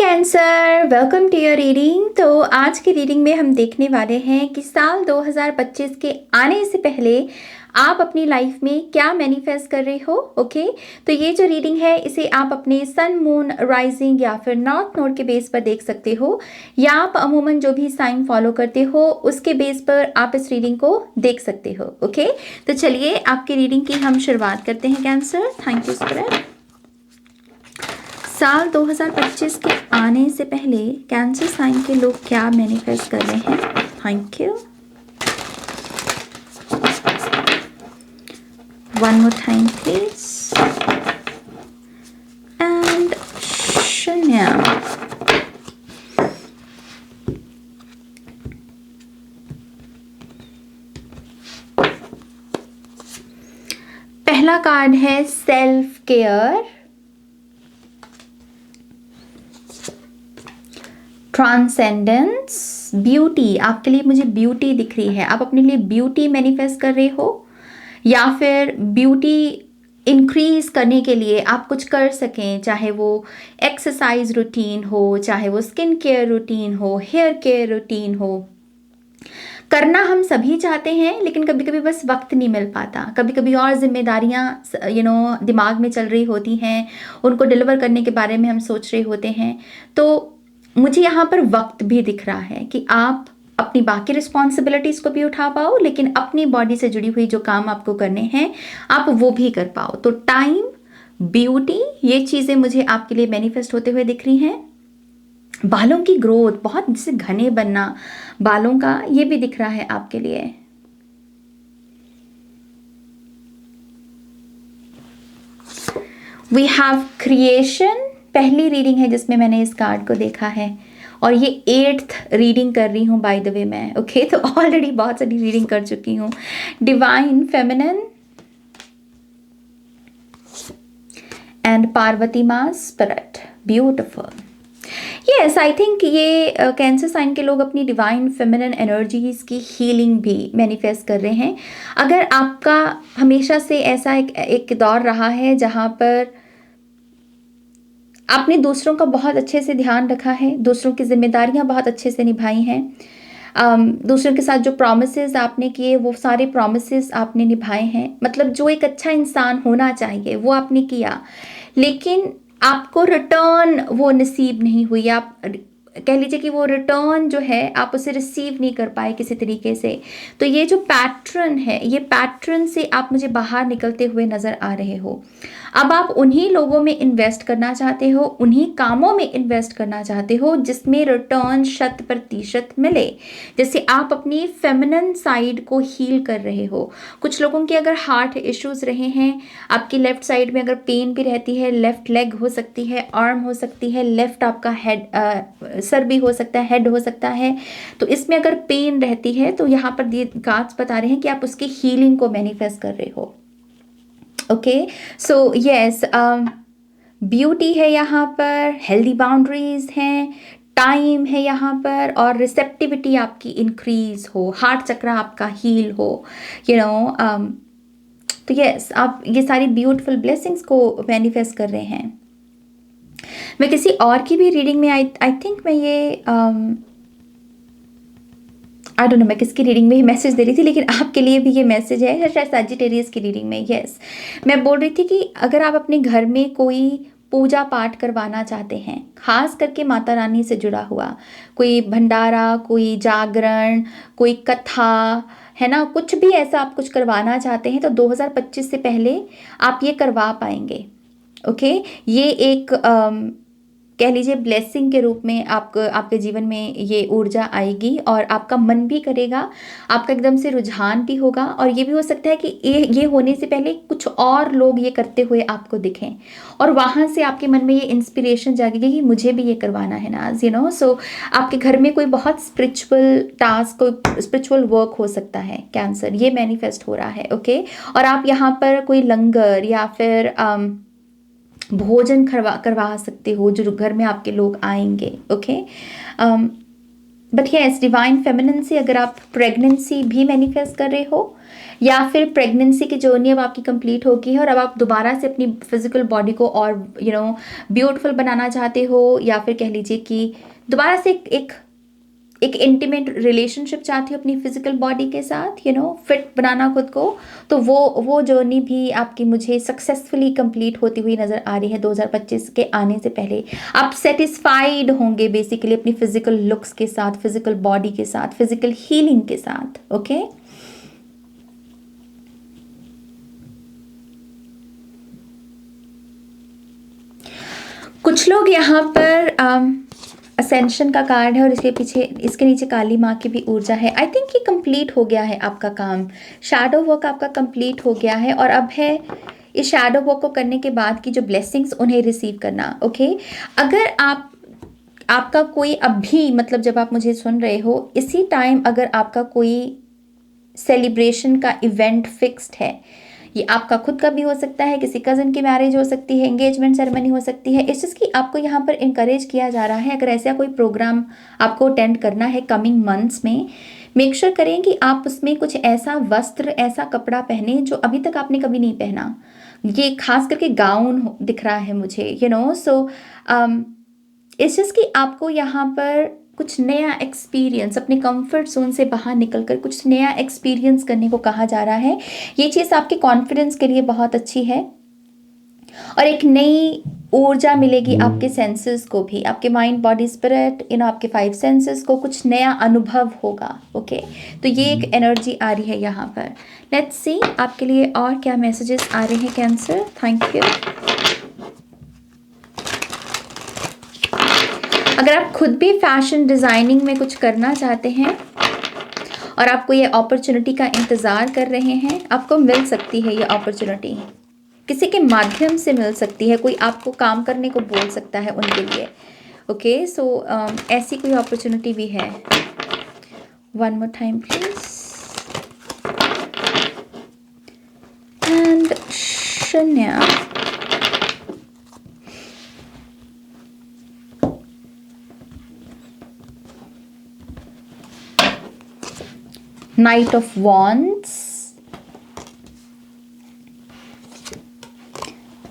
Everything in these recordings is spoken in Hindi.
Cancer, welcome to your reading. तो आज की रीडिंग में हम देखने वाले हैं कि साल 2025 के आने से पहले आप अपनी लाइफ में क्या मैनिफेस्ट कर रहे हो। ओके, तो ये जो रीडिंग है इसे आप अपने सन, मून, राइजिंग या फिर नॉर्थ नोड के बेस पर देख सकते हो, या आप अमूमन जो भी साइन फॉलो करते हो उसके बेस पर आप इस रीडिंग को देख सकते हो। ओके, तो चलिए आपकी रीडिंग की हम शुरुआत करते हैं कैंसर। Thank you spirit. साल 2025 के आने से पहले कैंसर साइन के लोग क्या मैनिफेस्ट कर रहे हैं। Thank you. One more time please. And शून्य। पहला कार्ड है सेल्फ केयर, ट्रांसेंडेंस, ब्यूटी। आपके लिए मुझे ब्यूटी दिख रही है, आप अपने लिए ब्यूटी मैनिफेस्ट कर रहे हो, या फिर ब्यूटी इंक्रीज करने के लिए आप कुछ कर सकें, चाहे वो एक्सरसाइज रूटीन हो, चाहे वो स्किन केयर रूटीन हो, हेयर केयर रूटीन हो। करना हम सभी चाहते हैं, लेकिन कभी कभी बस वक्त नहीं मिल पाता, कभी कभी और जिम्मेदारियां दिमाग में चल रही होती हैं, उनको डिलीवर करने के बारे में हम सोच रहे होते हैं। तो मुझे यहाँ पर वक्त भी दिख रहा है कि आप अपनी बाकी रिस्पॉन्सिबिलिटीज़ को भी उठा पाओ, लेकिन अपनी बॉडी से जुड़ी हुई जो काम आपको करने हैं आप वो भी कर पाओ। तो टाइम, ब्यूटी, ये चीज़ें मुझे आपके लिए मैनिफेस्ट होते हुए दिख रही हैं। बालों की ग्रोथ, बहुत जैसे घने बनना बालों का, ये भी दिख रहा है आपके लिए। वी हैव क्रिएशन, पहली रीडिंग है जिसमें मैंने इस कार्ड को देखा है, और ये 8th रीडिंग कर रही हूँ बाय द वे मैं। ओके, तो ऑलरेडी बहुत सारी रीडिंग कर चुकी हूँ। डिवाइन फेमिनिन एंड पार्वती माँ spirit, beautiful. Yes, I think ये कैंसर साइन के लोग अपनी डिवाइन फेमिनिन एनर्जीज की हीलिंग भी मैनिफेस्ट कर रहे हैं। अगर आपका हमेशा से ऐसा एक दौर रहा है जहाँ पर आपने दूसरों का बहुत अच्छे से ध्यान रखा है, दूसरों की जिम्मेदारियां बहुत अच्छे से निभाई हैं, दूसरों के साथ जो प्रॉमिसेस आपने किए वो सारे प्रॉमिसेस आपने निभाए हैं, मतलब जो एक अच्छा इंसान होना चाहिए वो आपने किया, लेकिन आपको रिटर्न वो नसीब नहीं हुई। आप कह लीजिए कि वो रिटर्न जो है आप उसे रिसीव नहीं कर पाए किसी तरीके से। तो ये जो पैटर्न है, ये पैटर्न से आप मुझे बाहर निकलते हुए नज़र आ रहे हो। अब आप उन्हीं लोगों में इन्वेस्ट करना चाहते हो, उन्हीं कामों में इन्वेस्ट करना चाहते हो जिसमें रिटर्न 100% मिले। जैसे आप अपनी फेमिनिन साइड को हील कर रहे हो। कुछ लोगों के अगर हार्ट इश्यूज रहे हैं, आपकी लेफ्ट साइड में अगर पेन भी रहती है, लेफ्ट लेग हो सकती है, आर्म हो सकती है, लेफ्ट आपका हेड सर भी हो सकता है, हेड हो सकता है, तो इसमें अगर पेन रहती है तो यहाँ पर ये कार्ड्स बता रहे हैं कि आप उसकी हीलिंग को मैनिफेस्ट कर रहे हो। ओके, सो यस, ब्यूटी है यहाँ पर, हेल्दी बाउंड्रीज हैं, टाइम है यहाँ पर, और रिसेप्टिविटी आपकी इंक्रीज हो, हार्ट चक्र आपका हील हो, यू नो। तो यस, आप ये सारी ब्यूटीफुल ब्लेसिंग्स को मैनिफेस्ट कर रहे हैं। मैं किसी और की भी रीडिंग में आई थिंक मैं ये आई डोंट नो मैं किसकी रीडिंग में ये मैसेज दे रही थी, लेकिन आपके लिए भी ये मैसेज है, शायद सजिटेरियस की रीडिंग में। यस, मैं बोल रही थी कि अगर आप अपने घर में कोई पूजा पाठ करवाना चाहते हैं, खास करके माता रानी से जुड़ा हुआ, कोई भंडारा, कोई जागरण, कोई कथा, है ना, कुछ भी ऐसा आप कुछ करवाना चाहते हैं, तो 2025 से पहले आप ये करवा पाएंगे। ओके, ये एक कह लीजिए ब्लेसिंग के रूप में आपके जीवन में ये ऊर्जा आएगी, और आपका मन भी करेगा, आपका एकदम से रुझान भी होगा। और ये भी हो सकता है कि ये होने से पहले कुछ और लोग ये करते हुए आपको दिखें, और वहाँ से आपके मन में ये इंस्पिरेशन जागेगी कि मुझे भी ये करवाना है ना, यू नो। सो आपके घर में कोई बहुत स्पिरिचुअल टास्क, कोई स्पिरिचुअल वर्क हो सकता है कैंसर, ये मैनिफेस्ट हो रहा है। ओके, और आप यहाँ पर कोई लंगर या फिर भोजन करवा सकते हो जो घर में आपके लोग आएंगे। Okay, but yes, divine feminine से अगर आप प्रेगनेंसी भी मैनिफेस्ट कर रहे हो, या फिर प्रेगनेंसी की जर्नी अब आपकी कंप्लीट होगी है और अब आप दोबारा से अपनी फिजिकल बॉडी को और ब्यूटीफुल बनाना चाहते हो, या फिर कह लीजिए कि दोबारा से एक इंटीमेट रिलेशनशिप चाहती हो अपनी फिजिकल बॉडी के साथ, फिट बनाना खुद को, तो वो जर्नी भी आपकी मुझे सक्सेसफुली कंप्लीट होती हुई नज़र आ रही है 2025 के आने से पहले। आप सेटिस्फाइड होंगे बेसिकली अपनी फिजिकल लुक्स के साथ, फिजिकल बॉडी के साथ, फिजिकल हीलिंग के साथ। ओके, कुछ लोग यहाँ पर असेंशन का कार्ड है और इसके नीचे काली माँ की भी ऊर्जा है। आई थिंक ये कंप्लीट हो गया है आपका काम, शैडो वर्क आपका कंप्लीट हो गया है, और अब है इस शैडो वर्क को करने के बाद की जो ब्लेसिंग्स उन्हें रिसीव करना। ओके, अगर आपका कोई अभी मतलब जब आप मुझे सुन रहे हो इसी टाइम अगर आपका कोई सेलिब्रेशन का इवेंट फिक्स्ड है, ये आपका खुद का भी हो सकता है, किसी कज़न की मैरिज हो सकती है, एंगेजमेंट सेरेमनी हो सकती है, इस चीज़ की आपको यहाँ पर इनकरेज किया जा रहा है। अगर ऐसा कोई प्रोग्राम आपको अटेंड करना है कमिंग मंथ्स में, मेक श्योर करें कि आप उसमें कुछ ऐसा वस्त्र, ऐसा कपड़ा पहने जो अभी तक आपने कभी नहीं पहना। ये खास करके गाउन दिख रहा है मुझे, सो इस चीज़ की आपको यहाँ पर कुछ नया एक्सपीरियंस, अपने कंफर्ट जोन से बाहर निकलकर कुछ नया एक्सपीरियंस करने को कहा जा रहा है। ये चीज़ आपके कॉन्फिडेंस के लिए बहुत अच्छी है, और एक नई ऊर्जा मिलेगी आपके सेंसेस को भी, आपके माइंड, बॉडी, स्पिरिट, आपके 5 सेंसेस को कुछ नया अनुभव होगा। ओके, तो ये एक एनर्जी आ रही है यहाँ पर। लेट्स सी आपके लिए और क्या मैसेजेस आ रहे हैं कैंसर। Thank you. अगर आप खुद भी फैशन डिज़ाइनिंग में कुछ करना चाहते हैं और आपको ये अपॉर्चुनिटी का इंतज़ार कर रहे हैं, आपको मिल सकती है ये अपॉर्चुनिटी, किसी के माध्यम से मिल सकती है, कोई आपको काम करने को बोल सकता है उनके लिए। ओके, सो ऐसी कोई अपॉर्चुनिटी भी है। One more time please. And शून्य। Knight of Wands,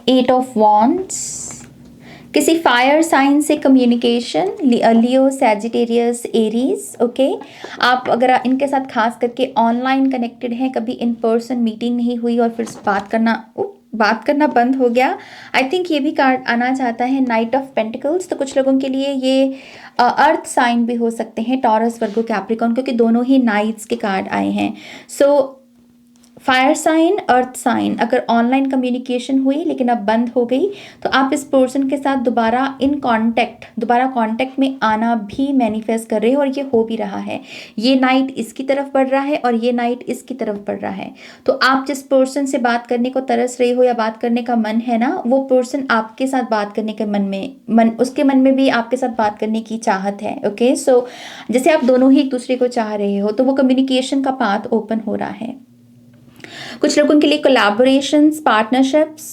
8 of Wands, किसी फायर साइन से कम्युनिकेशन, लियो, सैजिटेरियस, एरीज। ओके, आप अगर इनके साथ खास करके ऑनलाइन कनेक्टेड हैं, कभी इन पर्सन मीटिंग नहीं हुई और फिर बात करना बंद हो गया, आई थिंक ये भी कार्ड आना चाहता है, नाइट ऑफ पेंटिकल्स। तो कुछ लोगों के लिए ये अर्थ साइन भी हो सकते हैं, टॉरस, वर्गो, कैप्रिकॉर्न, क्योंकि दोनों ही नाइट्स के कार्ड आए हैं। So fire sign, earth sign, अगर ऑनलाइन कम्युनिकेशन हुई लेकिन अब बंद हो गई, तो आप इस पर्सन के साथ दोबारा कांटेक्ट में आना भी मैनिफेस्ट कर रहे हो, और ये हो भी रहा है। ये नाइट इसकी तरफ बढ़ रहा है और ये नाइट इसकी तरफ बढ़ रहा है। तो आप जिस पर्सन से बात करने को तरस रहे हो या बात करने का मन है ना, वो पर्सन आपके साथ बात करने के उसके मन में भी आपके साथ बात करने की चाहत है। ओके, सो जैसे आप दोनों ही एक दूसरे को चाह रहे हो, तो वो कम्युनिकेशन का पाथ ओपन हो रहा है। कुछ लोगों के लिए कोलैबोरेशंस, पार्टनरशिप्स,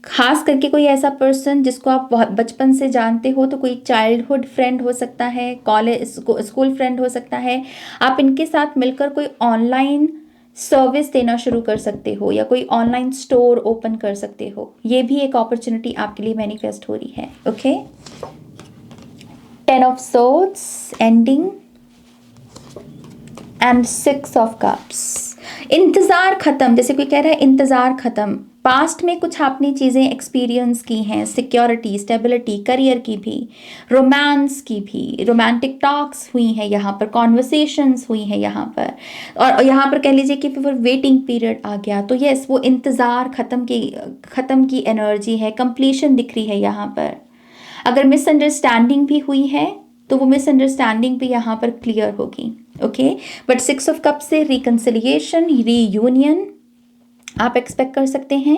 खास करके कोई ऐसा पर्सन जिसको आप बहुत बचपन से जानते हो, तो कोई चाइल्डहुड फ्रेंड हो सकता है, कॉलेज स्कूल फ्रेंड हो सकता है। आप इनके साथ मिलकर कोई ऑनलाइन सर्विस देना शुरू कर सकते हो या कोई ऑनलाइन स्टोर ओपन कर सकते हो। ये भी एक अपॉर्चुनिटी आपके लिए मैनिफेस्ट हो रही है। Okay, 10 of swords, ending, and 6 of cups. इंतज़ार ख़त्म, जैसे कोई कह रहा है इंतज़ार ख़त्म। पास्ट में कुछ आपने चीज़ें एक्सपीरियंस की हैं, सिक्योरिटी, स्टेबिलिटी, करियर की भी, रोमांस की भी, रोमांटिक टॉक्स हुई हैं यहाँ पर, कॉन्वर्सेशंस हुई हैं यहाँ पर, और यहाँ पर कह लीजिए कि फिर वेटिंग पीरियड आ गया। तो यस, वो इंतज़ार ख़त्म की एनर्जी है, कंप्लीशन दिख रही है यहाँ पर। अगर मिसअंडरस्टैंडिंग भी हुई है तो वो मिसअंडरस्टैंडिंग भी यहाँ पर क्लियर होगी। ओके, बट 6 ऑफ कप से रिकन्सिलिएशन, रीयूनियन आप एक्सपेक्ट कर सकते हैं।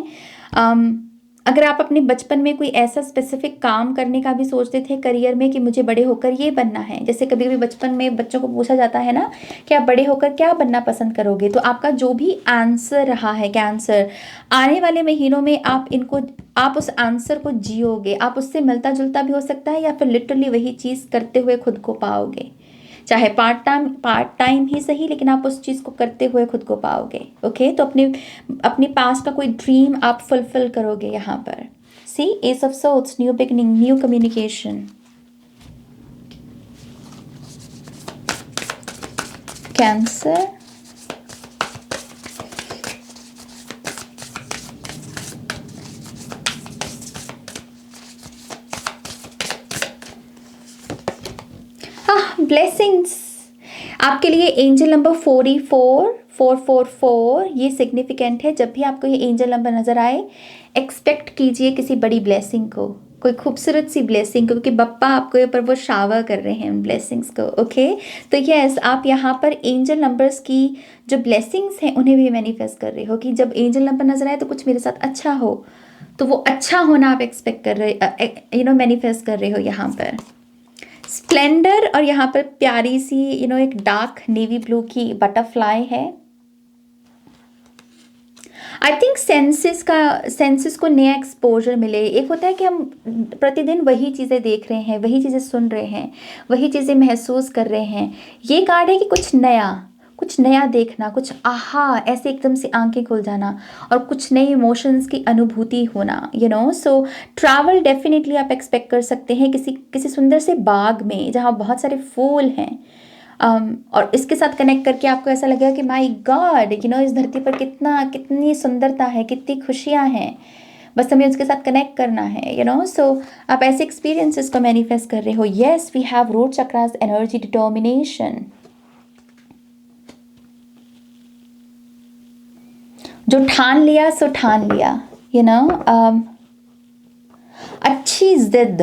अगर आप अपने बचपन में कोई ऐसा स्पेसिफिक काम करने का भी सोचते थे करियर में कि मुझे बड़े होकर ये बनना है, जैसे कभी कभी बचपन में बच्चों को पूछा जाता है ना कि आप बड़े होकर क्या बनना पसंद करोगे, तो आपका जो भी आंसर रहा है कैंसर, आने वाले महीनों में आप उस आंसर को जियोगे, आप उससे मिलता जुलता भी हो सकता है या फिर लिटरली वही चीज़ करते हुए खुद को पाओगे, चाहे पार्ट टाइम ही सही, लेकिन आप उस चीज़ को करते हुए खुद को पाओगे। ओके, तो अपने अपने पास का कोई ड्रीम आप फुलफिल करोगे यहाँ पर। See, ace of swords, new beginning, new communication. Cancer, हाँ, ब्लेसिंग्स आपके लिए। एंजल नंबर 444 ये सिग्निफिकेंट है। जब भी आपको ये एंजल नंबर नज़र आए, एक्सपेक्ट कीजिए किसी बड़ी ब्लेसिंग को, कोई खूबसूरत सी ब्लेसिंग, क्योंकि बप्पा आपके ऊपर वो शावर कर रहे हैं उन ब्लेसिंग्स को। ओके, तो यस, आप यहाँ पर एंजल नंबर्स की जो ब्लेसिंग्स हैं उन्हें भी मैनिफेस्ट कर रहे हो कि जब एंजल नंबर नज़र आए तो कुछ मेरे साथ अच्छा हो, तो वो अच्छा होना आप एक्सपेक्ट कर रहे, मैनिफेस्ट कर रहे हो यहाँ पर। स्प्लेंडर, और यहाँ पर प्यारी सी एक डार्क नेवी ब्लू की बटरफ्लाई है। आई थिंक सेंसेस को नया एक्सपोजर मिले। एक होता है कि हम प्रतिदिन वही चीज़ें देख रहे हैं, वही चीज़ें सुन रहे हैं, वही चीज़ें महसूस कर रहे हैं। ये कार्ड है कि कुछ नया देखना, कुछ आहा, ऐसे एकदम से आंखें खुल जाना और कुछ नए इमोशंस की अनुभूति होना। सो ट्रैवल डेफिनेटली आप एक्सपेक्ट कर सकते हैं किसी सुंदर से बाग में जहाँ बहुत सारे फूल हैं। और इसके साथ कनेक्ट करके आपको ऐसा लगेगा कि माय गॉड, इस धरती पर कितनी सुंदरता है, कितनी खुशियाँ हैं, बस हमें उसके साथ कनेक्ट करना है। सो आप ऐसे एक्सपीरियंसेस को मैनिफेस्ट कर रहे हो। Yes, we have root chakras energy, determination. जो ठान लिया सो ठान लिया, अच्छी जिद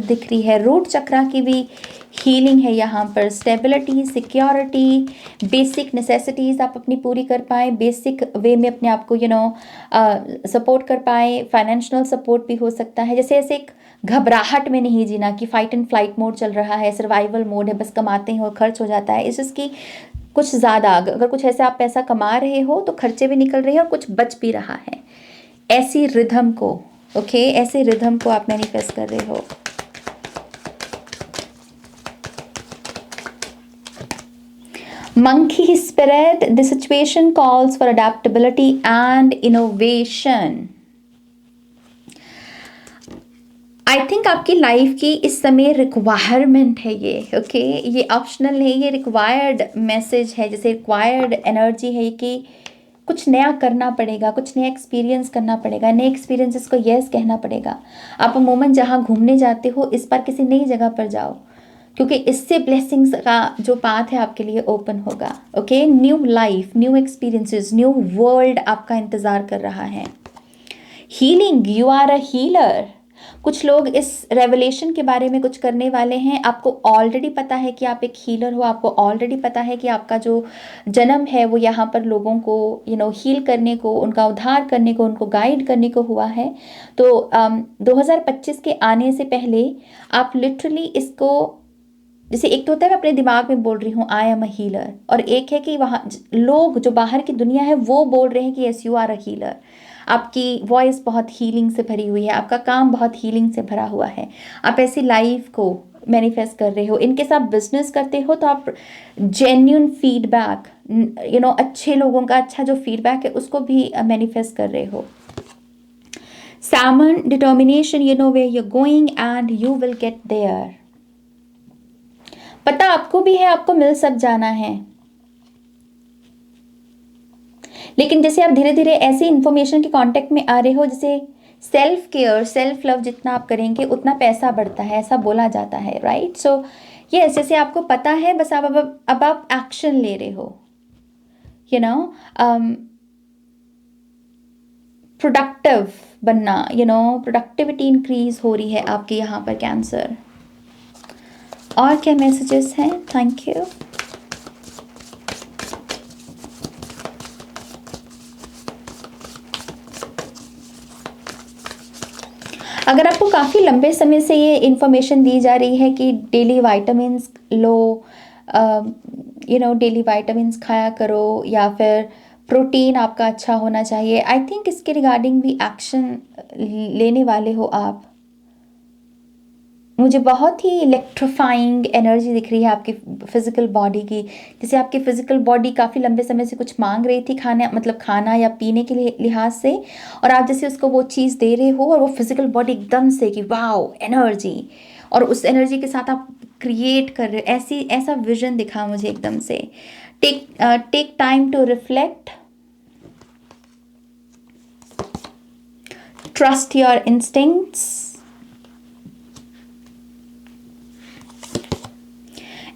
दिख रही है। रूट चक्रा की भी हीलिंग है यहाँ पर। स्टेबिलिटी, सिक्योरिटी, बेसिक नेसेसिटीज़ आप अपनी पूरी कर पाए, बेसिक वे में अपने आप को सपोर्ट कर पाए। फाइनेंशियल सपोर्ट भी हो सकता है, जैसे ऐसे एक घबराहट में नहीं जीना कि फाइट एंड फ्लाइट मोड चल रहा है, सर्वाइवल मोड है, बस कमाते हैं और खर्च हो जाता है। इसकी कुछ ज़्यादा, अगर कुछ ऐसे आप पैसा कमा रहे हो तो खर्चे भी निकल रहे हैं और कुछ बच भी रहा है, ऐसी रिदम को ऐसे रिदम को आप मैनिफेस्ट कर रहे हो। Monkey spirit, the situation calls for adaptability and innovation. I think आपकी लाइफ की इस समय रिक्वायरमेंट है ये। ये ऑप्शनल नहीं, ये रिक्वायर्ड मैसेज है, जैसे रिक्वायर्ड एनर्जी है कि कुछ नया करना पड़ेगा, कुछ नया एक्सपीरियंस करना पड़ेगा, नए एक्सपीरियंसेस को यस कहना पड़ेगा। आप अमूमन जहाँ घूमने जाते हो इस बार किसी नई जगह पर जाओ, क्योंकि इससे ब्लेसिंग्स का जो पाथ है आपके लिए ओपन होगा। New life, new experiences, new world आपका इंतज़ार कर रहा है। Healing, you are a healer. कुछ लोग इस रेवलेशन के बारे में कुछ करने वाले हैं। आपको ऑलरेडी पता है कि आप एक हीलर हो, आपको ऑलरेडी पता है कि आपका जो जन्म है वो यहाँ पर लोगों को हील करने को, उनका उद्धार करने को, उनको गाइड करने को हुआ है। तो 2025 के आने से पहले आप लिटरली इसको, जैसे एक तो होता है मैं अपने दिमाग में बोल रही हूँ आई एम अ हीलर, और एक है कि वहाँ लोग जो बाहर की दुनिया है वो बोल रहे हैं कि yes you are a healer. आपकी वॉइस बहुत हीलिंग से भरी हुई है, आपका काम बहुत हीलिंग से भरा हुआ है। आप ऐसी लाइफ को मैनिफेस्ट कर रहे हो। इनके साथ बिजनेस करते हो तो आप जेन्यून फीडबैक, अच्छे लोगों का अच्छा जो फीडबैक है उसको भी मैनिफेस्ट कर रहे हो। Salmon, determination, you know where you're going and you will get there. पता आपको भी है आपको मिल सब जाना है, लेकिन जैसे आप धीरे धीरे ऐसी इंफॉर्मेशन के कांटेक्ट में आ रहे हो, जैसे सेल्फ केयर, सेल्फ लव जितना आप करेंगे उतना पैसा बढ़ता है, ऐसा बोला जाता है, राइट। सो यस, जैसे आपको पता है, बस आप अब आप एक्शन ले रहे हो। प्रोडक्टिव बनना, प्रोडक्टिविटी इंक्रीज हो रही है आपके यहाँ पर कैंसर। और क्या मैसेजेस हैं? Thank you. अगर आपको काफ़ी लंबे समय से ये इन्फॉर्मेशन दी जा रही है कि डेली विटामिन्स लो, डेली विटामिन्स खाया करो, या फिर प्रोटीन आपका अच्छा होना चाहिए, आई थिंक इसके रिगार्डिंग भी एक्शन लेने वाले हो आप। मुझे बहुत ही इलेक्ट्रीफाइंग एनर्जी दिख रही है आपकी फिजिकल बॉडी की, जैसे आपकी फिजिकल बॉडी काफ़ी लंबे समय से कुछ मांग रही थी, खाना मतलब खाना या पीने के लिए लिहाज से, और आप जैसे उसको वो चीज़ दे रहे हो, और वो फिजिकल बॉडी एकदम से कि वाओ एनर्जी, और उस एनर्जी के साथ आप क्रिएट कर रहे हो, ऐसा विजन दिखा मुझे एकदम से। Take time to reflect, trust your instincts,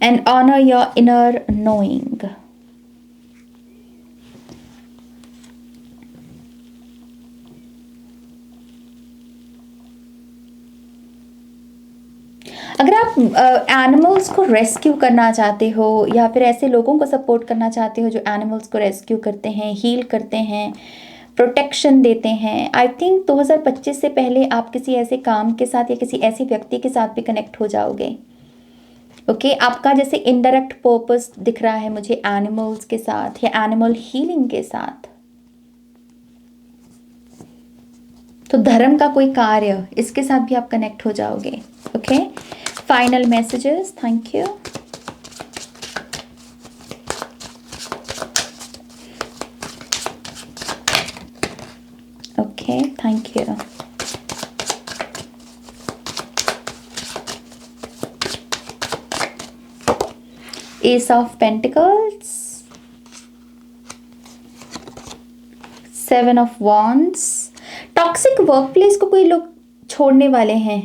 and honor your inner knowing. अगर आप एनिमल्स को रेस्क्यू करना चाहते हो, या फिर ऐसे लोगों को सपोर्ट करना चाहते हो जो एनिमल्स को रेस्क्यू करते हैं, हील करते हैं, प्रोटेक्शन देते हैं, आई थिंक 2025 से पहले आप किसी ऐसे काम के साथ या किसी ऐसे व्यक्ति के साथ भी कनेक्ट हो जाओगे। ओके, आपका जैसे इनडायरेक्ट पर्पस दिख रहा है मुझे एनिमल्स के साथ या एनिमल हीलिंग के साथ, तो धर्म का कोई कार्य, इसके साथ भी आप कनेक्ट हो जाओगे। Okay, final messages, thank you. Okay, thank you. Ace of Pentacles, Seven of Wands। Toxic work place को कोई लोग छोड़ने वाले हैं,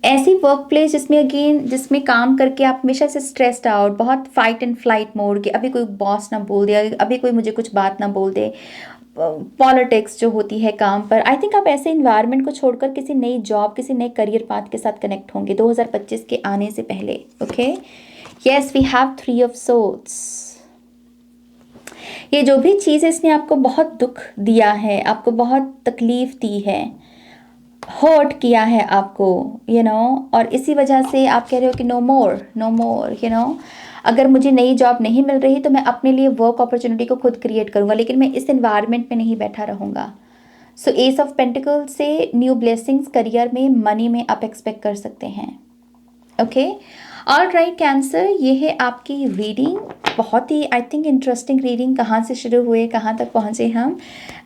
ऐसी वर्क प्लेस जिसमें काम करके आप हमेशा से स्ट्रेस्ड आउट, बहुत फाइट एंड फ्लाइट मोड के, अभी कोई बॉस ना बोल दे, अभी कोई मुझे कुछ बात ना बोल दे, पॉलिटिक्स जो होती है काम पर, आई थिंक आप ऐसे इन्वायरमेंट को छोड़कर किसी नई जॉब, किसी नए करियर पाथ के साथ कनेक्ट होंगे 2025 के आने से पहले। Okay, yes, we have 3 of swords. ये जो भी चीज़ है इसने आपको बहुत दुख दिया है, आपको बहुत तकलीफ दी है, हर्ट किया है आपको, और इसी वजह से आप कह रहे हो कि नो मोर, अगर मुझे नई जॉब नहीं मिल रही तो मैं अपने लिए वर्क अपॉर्चुनिटी को खुद क्रिएट करूँगा, लेकिन मैं इस एनवायरनमेंट में नहीं बैठा रहूँगा। सो एस ऑफ पेंटिकल से न्यू ब्लेसिंग्स करियर में, मनी में आप एक्सपेक्ट कर सकते हैं। ओके, ऑल राइट कैंसर, ये है आपकी रीडिंग, बहुत ही आई थिंक इंटरेस्टिंग रीडिंग। कहाँ से शुरू हुए कहाँ तक पहुँचे हम,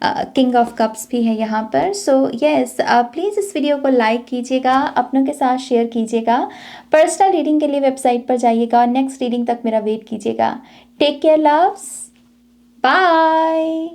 किंग ऑफ कप्स भी है यहाँ पर। सो यस, प्लीज़ इस वीडियो को लाइक कीजिएगा, अपनों के साथ शेयर कीजिएगा, पर्सनल रीडिंग के लिए वेबसाइट पर जाइएगा, नेक्स्ट रीडिंग तक मेरा वेट कीजिएगा। Take care loves, bye.